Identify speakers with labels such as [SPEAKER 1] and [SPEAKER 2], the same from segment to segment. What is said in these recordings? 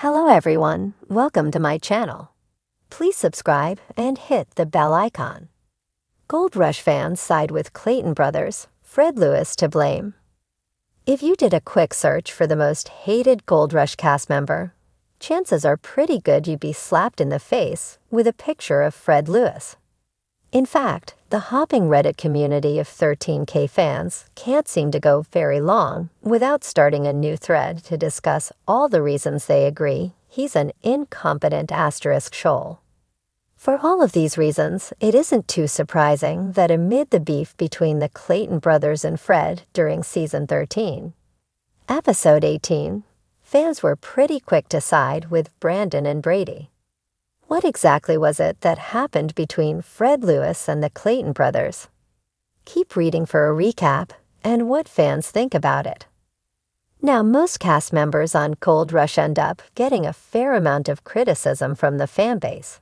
[SPEAKER 1] Hello everyone, welcome to my channel. Please subscribe and hit the bell icon. Gold Rush fans side with Clayton brothers, Fred Lewis to blame. If you did a quick search for the most hated Gold Rush cast member, chances are pretty good you'd be slapped in the face with a picture of Fred Lewis. In fact, the hopping Reddit community of 13K fans can't seem to go very long without starting a new thread to discuss all the reasons they agree he's an incompetent asterisk shoal. For all of these reasons, it isn't too surprising that amid the beef between the Clayton brothers and Fred during Season 13, Episode 18, fans were pretty quick to side with Brandon and Brady. What exactly was it that happened between Fred Lewis and the Clayton brothers? Keep reading for a recap and what fans think about it. Now, most cast members on Gold Rush end up getting a fair amount of criticism from the fan base.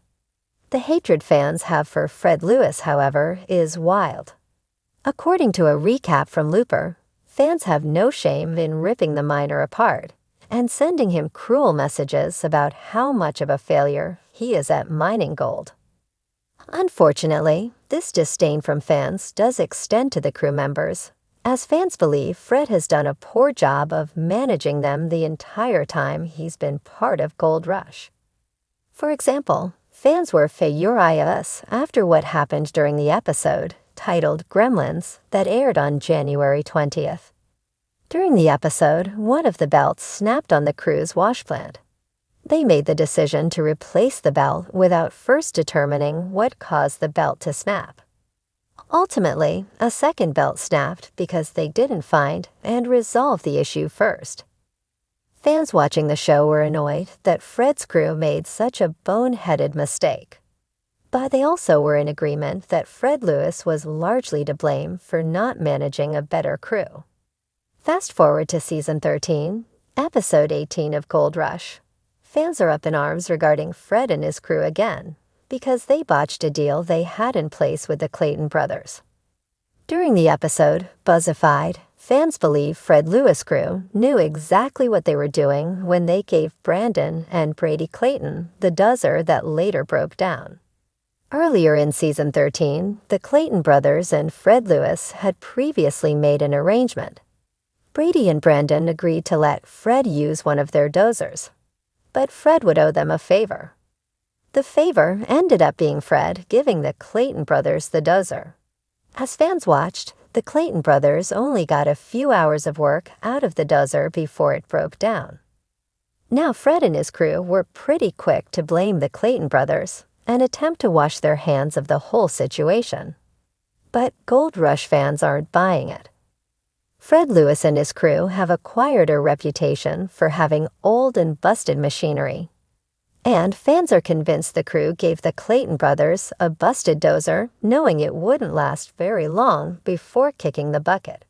[SPEAKER 1] The hatred fans have for Fred Lewis, however, is wild. According to a recap from Looper, fans have no shame in ripping the miner apart and sending him cruel messages about how much of a failure he is at mining gold. Unfortunately, this disdain from fans does extend to the crew members, as fans believe Fred has done a poor job of managing them the entire time he's been part of Gold Rush. For example, fans were furious after what happened during the episode, titled Gremlins, that aired on January 20th. During the episode, one of the belts snapped on the crew's wash plant. They made the decision to replace the belt without first determining what caused the belt to snap. Ultimately, a second belt snapped because they didn't find and resolve the issue first. Fans watching the show were annoyed that Fred's crew made such a boneheaded mistake. But they also were in agreement that Fred Lewis was largely to blame for not managing a better crew. Fast forward to Season 13, Episode 18 of Gold Rush. Fans are up in arms regarding Fred and his crew again, because they botched a deal they had in place with the Clayton brothers. During the episode, Buzzified, fans believe Fred Lewis' crew knew exactly what they were doing when they gave Brandon and Brady Clayton the dozer that later broke down. Earlier in Season 13, the Clayton brothers and Fred Lewis had previously made an arrangement. Brady and Brandon agreed to let Fred use one of their dozers, but Fred would owe them a favor. The favor ended up being Fred giving the Clayton brothers the dozer. As fans watched, the Clayton brothers only got a few hours of work out of the dozer before it broke down. Now Fred and his crew were pretty quick to blame the Clayton brothers and attempt to wash their hands of the whole situation. But Gold Rush fans aren't buying it. Fred Lewis and his crew have acquired a reputation for having old and busted machinery, and fans are convinced the crew gave the Clayton brothers a busted dozer knowing it wouldn't last very long before kicking the bucket.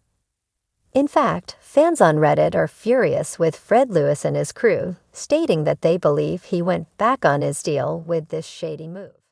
[SPEAKER 1] In fact, fans on Reddit are furious with Fred Lewis and his crew, stating that they believe he went back on his deal with this shady move.